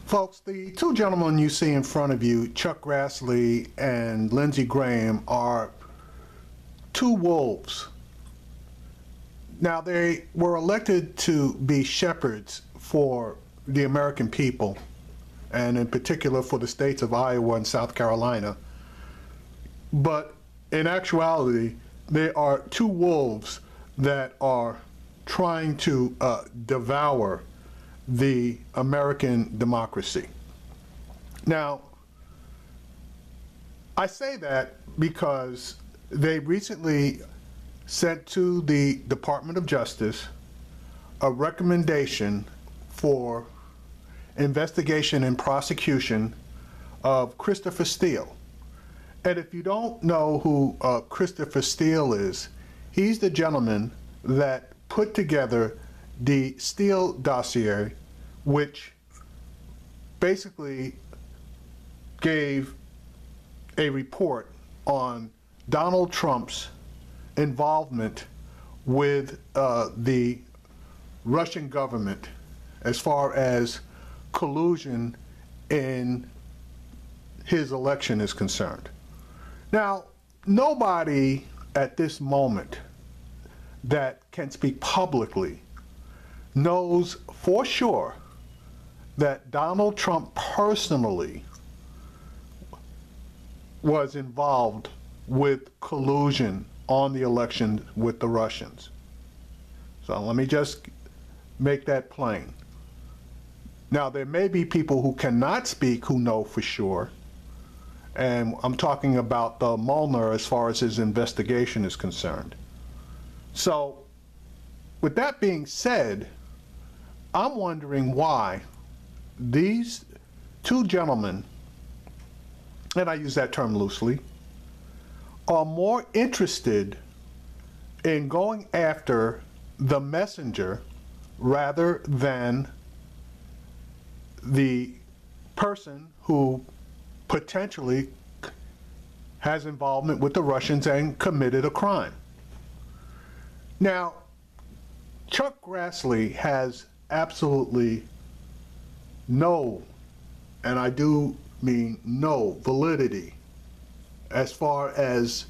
Folks, the two gentlemen you see in front of you, Chuck Grassley and Lindsey Graham, are two wolves. Now, they were elected to be shepherds for the American people, and in particular for the states of Iowa and South Carolina. But in actuality, they are two wolves that are trying to devour the American democracy. Now, I say that because they recently sent to the Department of Justice a recommendation for investigation and prosecution of Christopher Steele. And if you don't know who Christopher Steele is, he's the gentleman that put together the Steele dossier, which basically gave a report on Donald Trump's involvement with the Russian government as far as collusion in his election is concerned. Now, nobody at this moment that can speak publicly knows for sure that Donald Trump personally was involved with collusion on the election with the Russians. So let me just make that plain. Now, there may be people who cannot speak who know for sure, and I'm talking about the Mueller as far as his investigation is concerned. So, with that being said, I'm wondering why these two gentlemen, and I use that term loosely, are more interested in going after the messenger rather than the person who potentially has involvement with the Russians and committed a crime. Now, Chuck Grassley has absolutely no, and I do mean no, validity as far as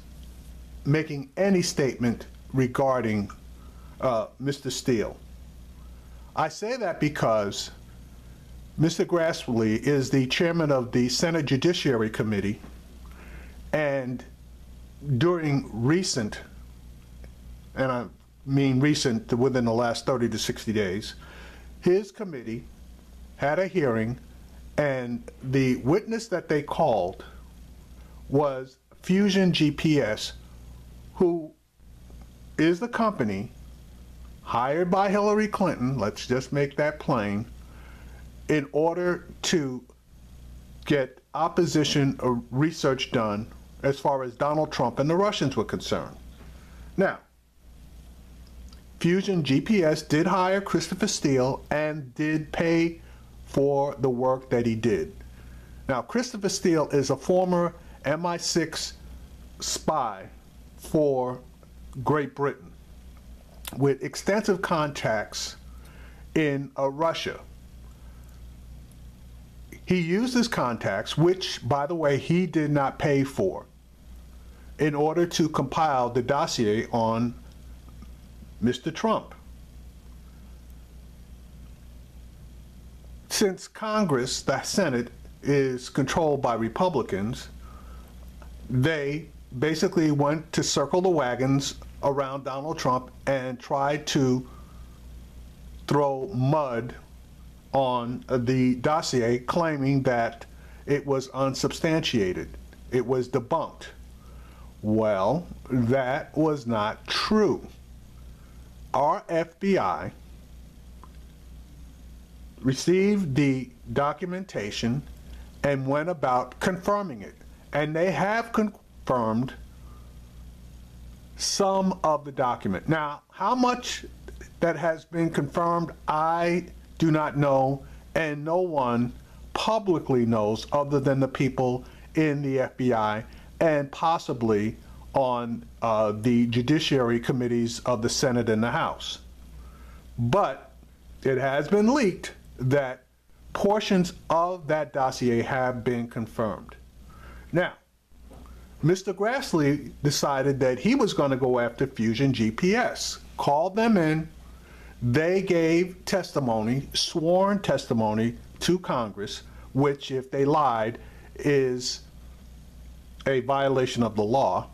making any statement regarding Mr. Steele. I say that because Mr. Grassley is the chairman of the Senate Judiciary Committee, and during recent, and I mean recent within the last 30 to 60 days, his committee had a hearing, and the witness that they called was Fusion GPS, who is the company hired by Hillary Clinton, let's just make that plain, in order to get opposition or research done as far as Donald Trump and the Russians were concerned. Now, Fusion GPS did hire Christopher Steele and did pay for the work that he did. Now, Christopher Steele is a former MI6 spy for Great Britain with extensive contacts in Russia. He used his contacts, which, by the way, he did not pay for, in order to compile the dossier on Mr. Trump. Since Congress, the Senate, is controlled by Republicans, they basically went to circle the wagons around Donald Trump and tried to throw mud on the dossier, claiming that it was unsubstantiated. It was debunked. Well, that was not true. Our FBI received the documentation and went about confirming it. And they have confirmed some of the document. Now, how much that has been confirmed, I do not know, and no one publicly knows other than the people in the FBI and possibly on the judiciary committees of the Senate and the House. But it has been leaked that portions of that dossier have been confirmed. Now, Mr. Grassley decided that he was going to go after Fusion GPS, called them in. They gave testimony, sworn testimony to Congress, which, if they lied, is a violation of the law.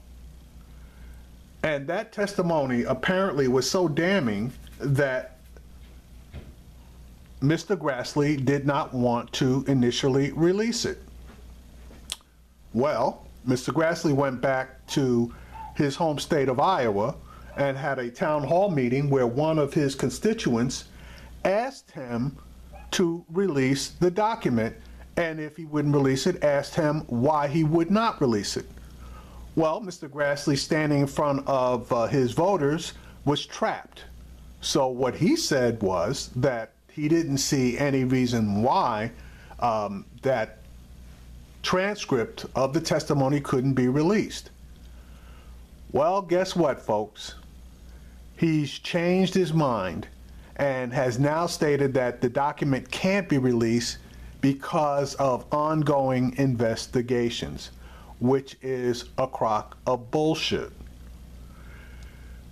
And that testimony apparently was so damning that Mr. Grassley did not want to initially release it. Well, Mr. Grassley went back to his home state of Iowa and had a town hall meeting where one of his constituents asked him to release the document, and if he wouldn't release it, asked him why he would not release it. Well, Mr. Grassley, standing in front of his voters, was trapped. So what he said was that he didn't see any reason why that transcript of the testimony couldn't be released. Well, guess what, folks? He's changed his mind and has now stated that the document can't be released because of ongoing investigations, which is a crock of bullshit.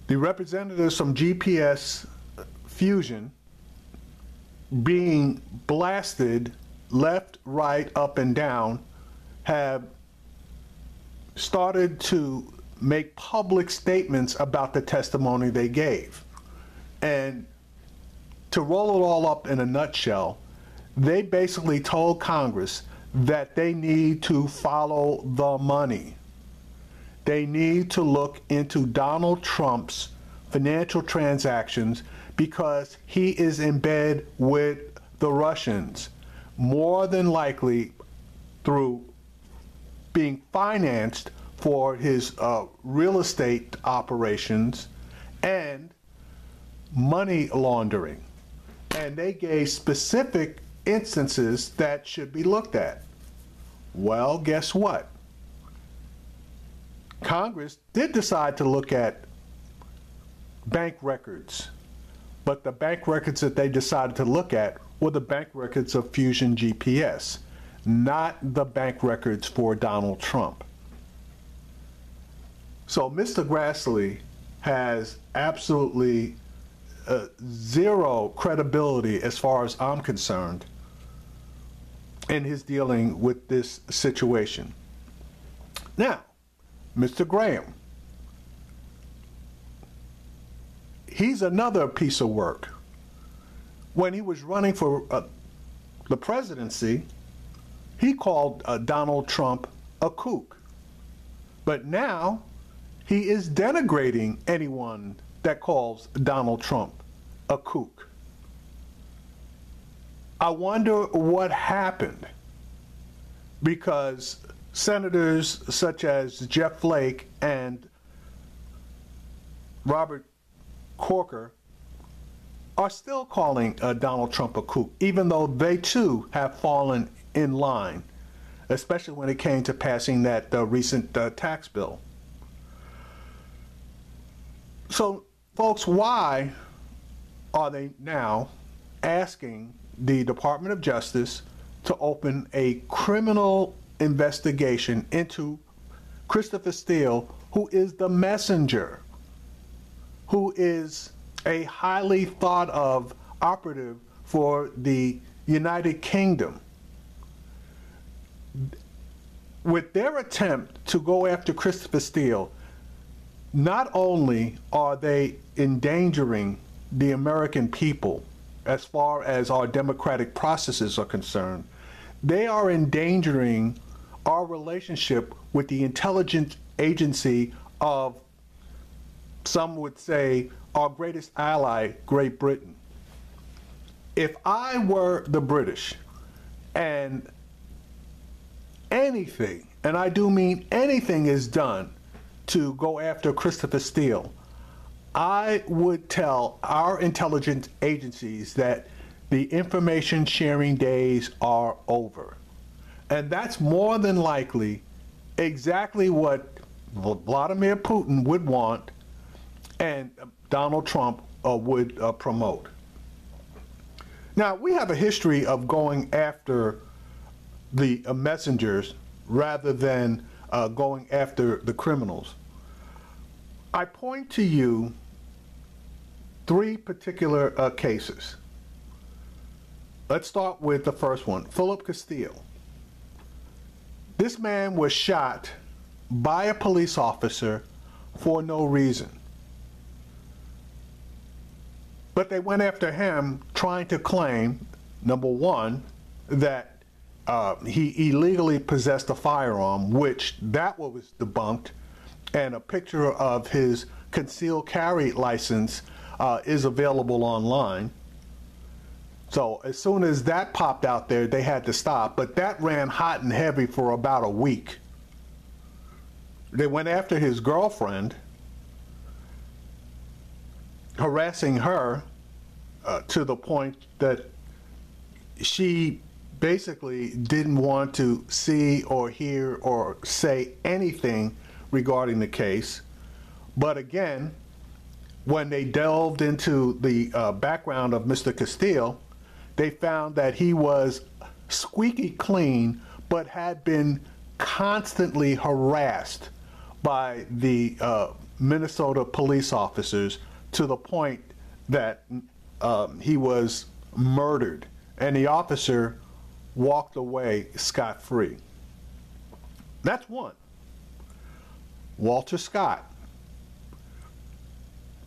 The representatives from GPS Fusion being blasted left, right, up, and down have started to make public statements about the testimony they gave. And to roll it all up in a nutshell, they basically told Congress that they need to follow the money. They need to look into Donald Trump's financial transactions because he is in bed with the Russians, more than likely through being financed for his real estate operations and money laundering. And they gave specific instances that should be looked at. Well, guess what? Congress did decide to look at bank records, but the bank records that they decided to look at were the bank records of Fusion GPS, not the bank records for Donald Trump. So Mr. Grassley has absolutely zero credibility, as far as I'm concerned, in his dealing with this situation. Now, Mr. Graham, he's another piece of work. When he was running for the presidency, he called Donald Trump a kook. But now he is denigrating anyone that calls Donald Trump a kook. I wonder what happened, because senators such as Jeff Flake and Robert Corker are still calling Donald Trump a kook, even though they too have fallen in line, especially when it came to passing that recent tax bill. So, folks, why are they now asking the Department of Justice to open a criminal investigation into Christopher Steele, who is the messenger, who is a highly thought of operative for the United Kingdom? With their attempt to go after Christopher Steele, not only are they endangering the American people as far as our democratic processes are concerned, they are endangering our relationship with the intelligence agency of, some would say, our greatest ally, Great Britain. If I were the British and anything, and I do mean anything, is done to go after Christopher Steele, I would tell our intelligence agencies that the information sharing days are over. And that's more than likely exactly what Vladimir Putin would want and Donald Trump would promote. Now, we have a history of going after the messengers rather than going after the criminals. I point to you three particular cases. Let's start with the first one, Christopher Steele. This man was shot by a police officer for no reason. But they went after him trying to claim, number one, that he illegally possessed a firearm, which that was debunked, and a picture of his concealed carry license is available online. So as soon as that popped out there, they had to stop, but that ran hot and heavy for about a week. They went after his girlfriend, harassing her to the point that she basically didn't want to see or hear or say anything regarding the case. But again, when they delved into the background of Mr. Steele, they found that he was squeaky clean, but had been constantly harassed by the Minnesota police officers to the point that he was murdered, and the officer walked away scot-free. That's one. Walter Scott.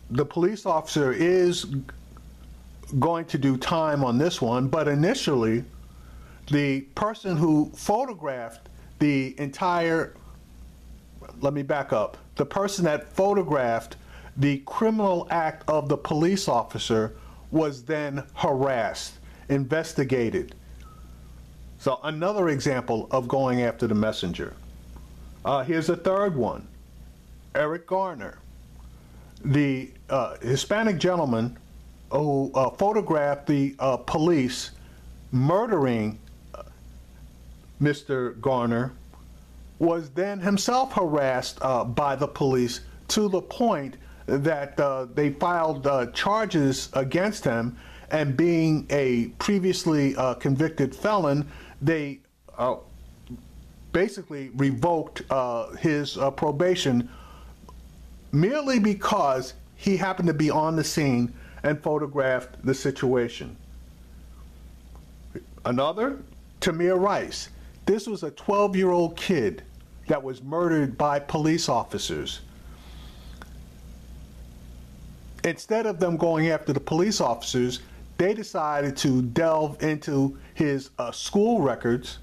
The police officer is going to do time on this one, but initially the person who photographed the entire, let me back up, the person that photographed the criminal act of the police officer was then harassed, investigated. So another example of going after the messenger. Here's a third one. Eric Garner, the Hispanic gentleman who photographed the police murdering Mr. Garner, was then himself harassed by the police to the point that they filed charges against him, and being a previously convicted felon, they basically revoked his probation merely because he happened to be on the scene and photographed the situation. Another, Tamir Rice. This was a 12-year-old kid that was murdered by police officers. Instead of them going after the police officers, they decided to delve into his school records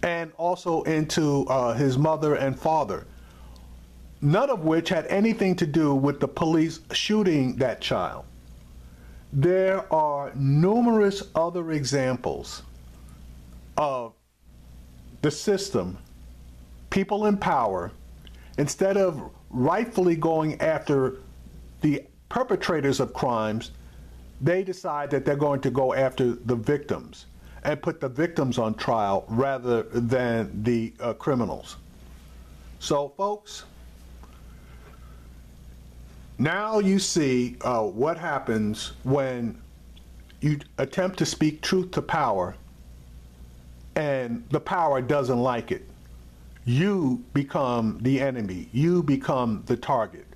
and also into his mother and father, none of which had anything to do with the police shooting that child. There are numerous other examples of the system, people in power, instead of rightfully going after the perpetrators of crimes, they decide that they're going to go after the victims and put the victims on trial rather than the criminals. So, folks, now you see what happens when you attempt to speak truth to power and the power doesn't like it. You become the enemy. You become the target.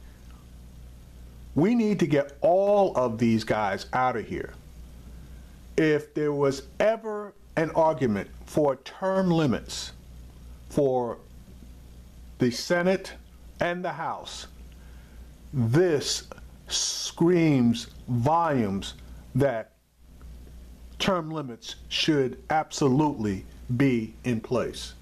We need to get all of these guys out of here. If there was ever an argument for term limits for the Senate and the House, this screams volumes that term limits should absolutely be in place.